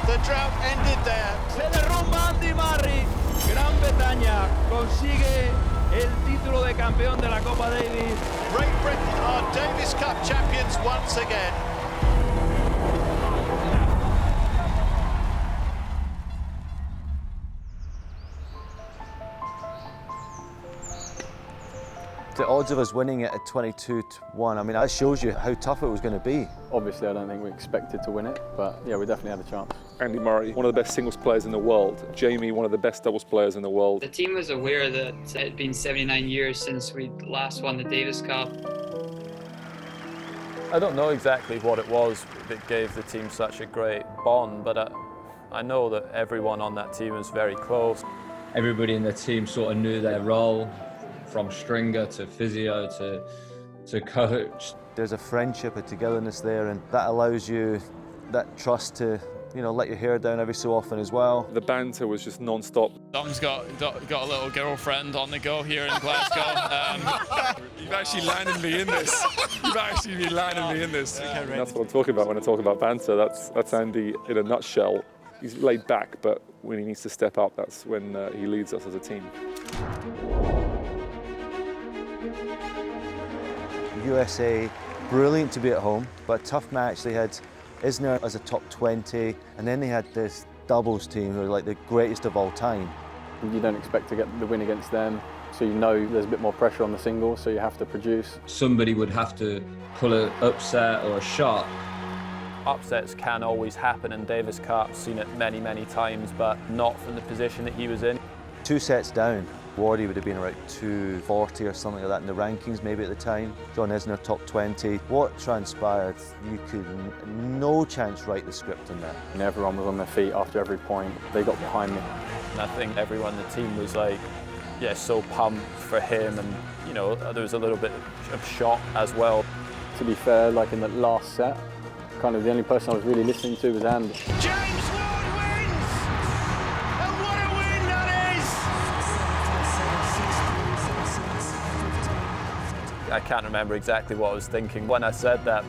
The drought ended there. Se derrumba Andy Murray. Gran Bretaña consigue el título de campeón de la Copa Davis. Great Britain are Davis Cup champions once again. The odds of us winning it at 22-1, I mean, that shows you how tough it was going to be. Obviously, I don't think we expected to win it, but yeah, we definitely had a chance. Andy Murray, one of the best singles players in the world. Jamie, one of the best doubles players in the world. The team was aware that it had been 79 years since we last won the Davis Cup. I don't know exactly what it was that gave the team such a great bond, but I know that everyone on that team was very close. Everybody in the team sort of knew their role, from stringer to physio to coach. There's a friendship, a togetherness there, and that allows you that trust to, you know, let your hair down every so often as well. The banter was just non-stop. Dom's got a little girlfriend on the go here in Glasgow. You've actually landed me in this. You've actually been landing me in this. That's what I'm talking about when I talk about banter. That's Andy in a nutshell. He's laid back, but when he needs to step up, that's when he leads us as a team. USA, brilliant to be at home, but a tough match. They had Isner as a top 20, and then they had this doubles team who are like the greatest of all time. You don't expect to get the win against them, so you know there's a bit more pressure on the singles, so you have to produce. Somebody would have to pull an upset or a shot. Upsets can always happen in Davis Cup, seen it many, many times, but not from the position that he was in. 2 sets down, Wardy would have been around 240 or something like that in the rankings maybe at the time. John Isner top 20. What transpired, you could no chance write the script on that. And everyone was on their feet after every point. They got behind me. And I think everyone in the team was like, yeah, so pumped for him, and you know, there was a little bit of shock as well. To be fair, like in the last set, kind of the only person I was really listening to was Andy. James Ward wins! And what a win that is! I can't remember exactly what I was thinking when I said that.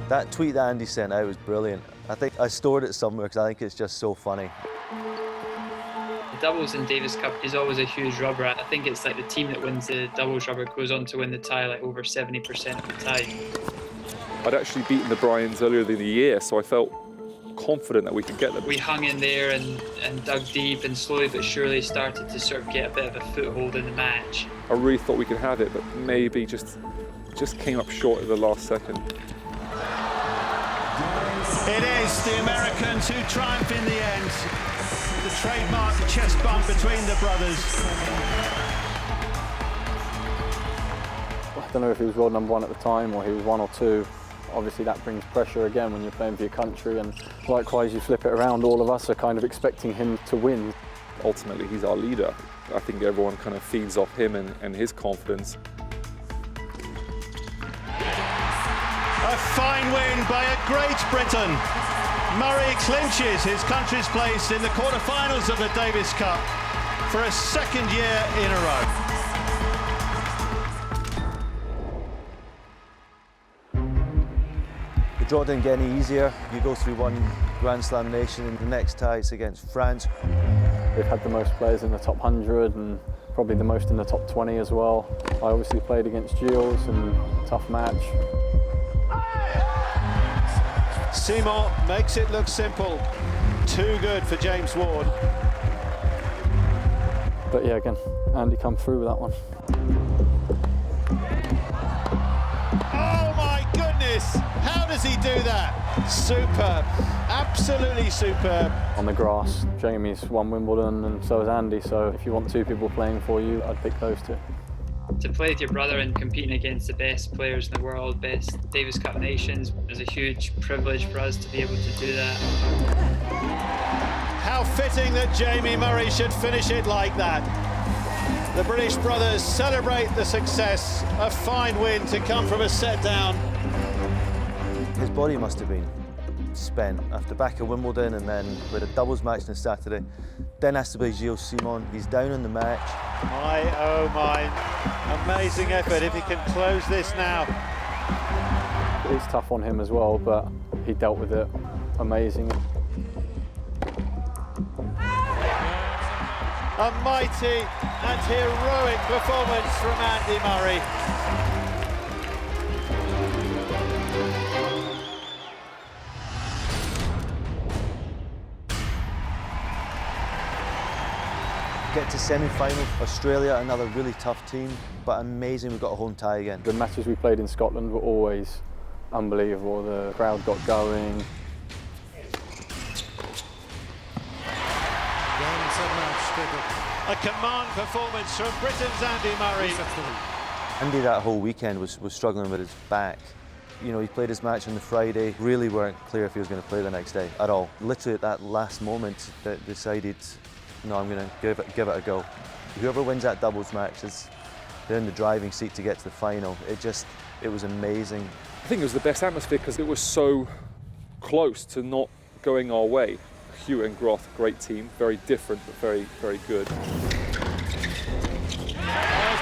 That tweet that Andy sent out was brilliant. I think I stored it somewhere because I think it's just so funny. The doubles in Davis Cup is always a huge rubber. I think it's like the team that wins the doubles rubber goes on to win the tie like over 70% of the time. I'd actually beaten the Bryans earlier in the year, so I felt confident that we could get them. We hung in there and dug deep and slowly but surely started to sort of get a bit of a foothold in the match. I really thought we could have it, but maybe just came up short at the last second. It is the Americans who triumph in the end. The trademark chest bump between the brothers. I don't know if he was world number 1 at the time or he was 1 or 2. Obviously that brings pressure again when you're playing for your country, and likewise you flip it around, all of us are kind of expecting him to win. Ultimately, he's our leader. I think everyone kind of feeds off him and his confidence. A fine win by a Great Britain. Murray clinches his country's place in the quarterfinals of the Davis Cup for a 2nd year in a row. The draw didn't get any easier. You go through one Grand Slam nation and the next tie is against France. We've had the most players in the top 100 and probably the most in the top 20 as well. I obviously played against Gilles and tough match. Simon makes it look simple. Too good for James Ward. But yeah, again, Andy come through with that one. Oh my goodness! How does he do that? Superb. Absolutely superb. On the grass, Jamie's won Wimbledon and so has Andy, so if you want 2 people playing for you, I'd pick those 2. To play with your brother and competing against the best players in the world, best Davis Cup nations, is a huge privilege for us to be able to do that. How fitting that Jamie Murray should finish it like that. The British brothers celebrate the success. A fine win to come from a set down. His body must have been spent after back at Wimbledon, and then with a doubles match on Saturday. Then has to play Gilles Simon. He's down in the match. My, oh my, amazing effort if he can close this now. It's tough on him as well, but he dealt with it amazing. A mighty and heroic performance from Andy Murray. Get to semi-final, Australia, another really tough team, but amazing we've got a home tie again. The matches we played in Scotland were always unbelievable. The crowd got going. A command performance from Britain's Andy Murray. Andy that whole weekend was struggling with his back. You know, he played his match on the Friday, really weren't clear if he was going to play the next day at all. Literally at that last moment that decided, no, I'm going to give it a go. Whoever wins that doubles match they're in the driving seat to get to the final. It was amazing. I think it was the best atmosphere because it was so close to not going our way. Hugh and Groth, great team, very different but very, very good. There's the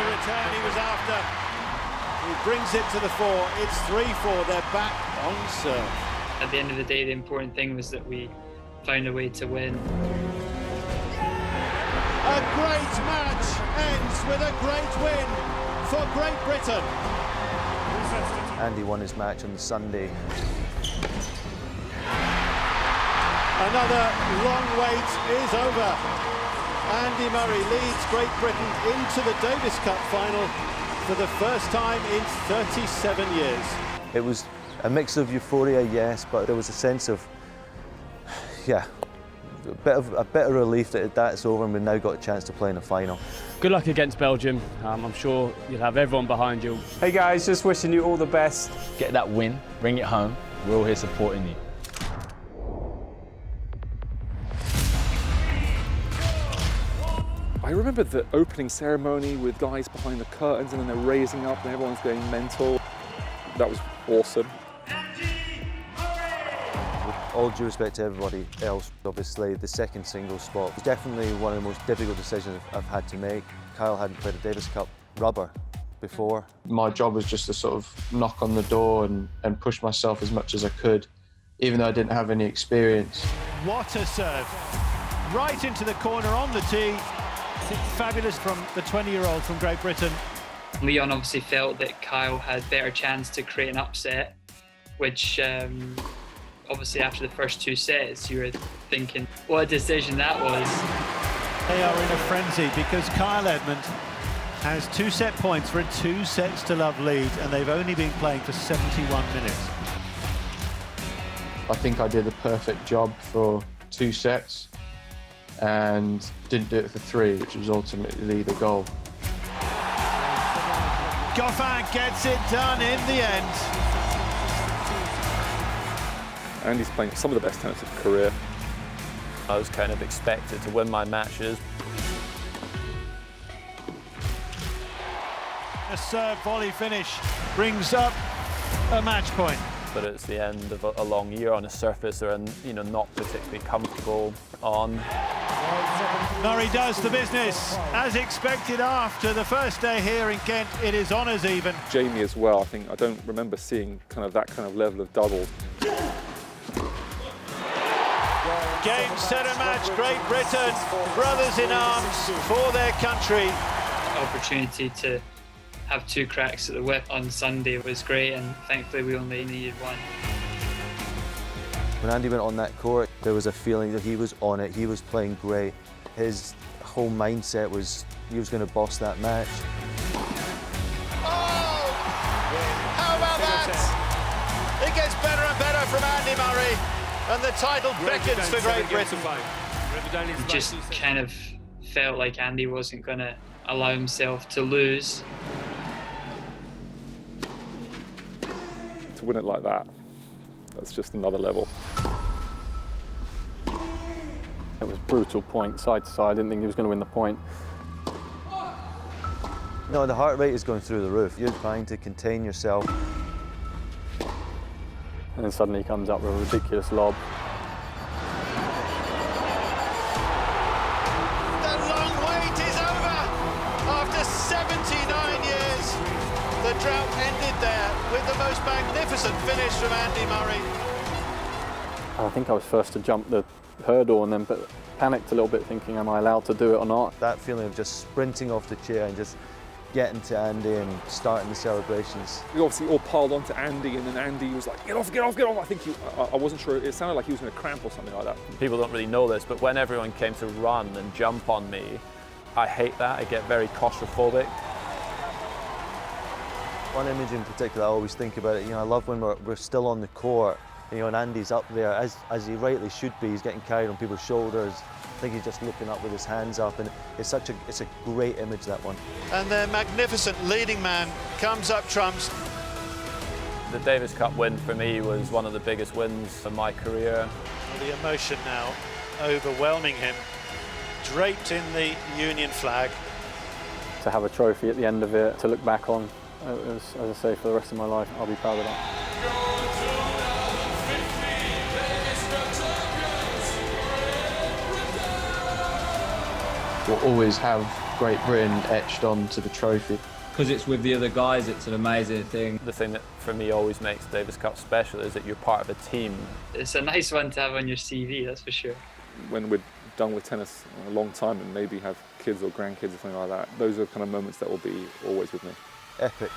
return he was after. He brings it to the fore. It's 3-4. They're back on serve. At the end of the day, the important thing was that we found a way to win. A great match ends with a great win for Great Britain. Andy won his match on the Sunday. Another long wait is over. Andy Murray leads Great Britain into the Davis Cup final for the first time in 37 years. It was a mix of euphoria, yes, but there was a sense of, a bit of relief that that's over and we've now got a chance to play in a final. Good luck against Belgium. I'm sure you'll have everyone behind you. Hey guys, just wishing you all the best. Get that win, bring it home. We're all here supporting you. I remember the opening ceremony with guys behind the curtains and then they're raising up and everyone's going mental. That was awesome. With all due respect to everybody else, obviously the second singles spot was definitely one of the most difficult decisions I've had to make. Kyle hadn't played a Davis Cup rubber before. My job was just to sort of knock on the door and push myself as much as I could, even though I didn't have any experience. What a serve. Right into the corner on the tee. Fabulous from the 20-year-old from Great Britain. Leon obviously felt that Kyle had better chance to create an upset, which obviously after the first two sets you were thinking what a decision that was. They are in a frenzy because Kyle Edmund has 2 set points for a 2 sets to love lead and they've only been playing for 71 minutes. I think I did the perfect job for 2 sets and didn't do it for 3, which was ultimately the goal. Goffin gets it done in the end. Andy's playing some of the best tennis of his career. I was kind of expected to win my matches. A serve volley finish brings up a match point. But it's the end of a long year on a surface they're not particularly comfortable on. Murray does the business as expected after the first day here in Kent. It is honours even. Jamie as well. I don't remember seeing that kind of level of double. Game, set and match, Great Britain, brothers in arms for their country. Opportunity to have 2 cracks at the whip on Sunday was great, and thankfully we only needed 1. When Andy went on that court, there was a feeling that he was on it, he was playing great. His whole mindset was he was going to boss that match. Oh! How about that? It gets better and better from Andy Murray, and the title beckons for Great Britain. It just kind of felt like Andy wasn't going to allow himself to lose. To win it like that, that's just another level. It was brutal point, side to side. I didn't think he was going to win the point. No, the heart rate is going through the roof. You're trying to contain yourself. And then suddenly he comes up with a ridiculous lob. The long wait is over. After 79 years, the drought ended there. with the most magnificent finish from Andy Murray. I think I was first to jump the hurdle and then panicked a little bit thinking, am I allowed to do it or not? That feeling of just sprinting off the chair and just getting to Andy and starting the celebrations. We obviously all piled onto Andy, and then Andy was like, get off, get off, get off. I think I wasn't sure, it sounded like he was going to cramp or something like that. People don't really know this, but when everyone came to run and jump on me, I hate that. I get very claustrophobic. One image in particular, I always think about it, I love when we're still on the court, and Andy's up there, as he rightly should be. He's getting carried on people's shoulders. I think he's just looking up with his hands up, and it's a great image, that one. And their magnificent leading man comes up trumps. The Davis Cup win for me was one of the biggest wins of my career. The emotion now overwhelming him, draped in the Union flag. To have a trophy at the end of it, to look back on, it was, as I say, for the rest of my life, I'll be proud of that. We'll always have Great Britain etched onto the trophy. Because it's with the other guys, it's an amazing thing. The thing that for me always makes Davis Cup special is that you're part of a team. It's a nice one to have on your CV, that's for sure. When we're done with tennis a long time and maybe have kids or grandkids or something like that, those are kind of moments that will be always with me. Epic.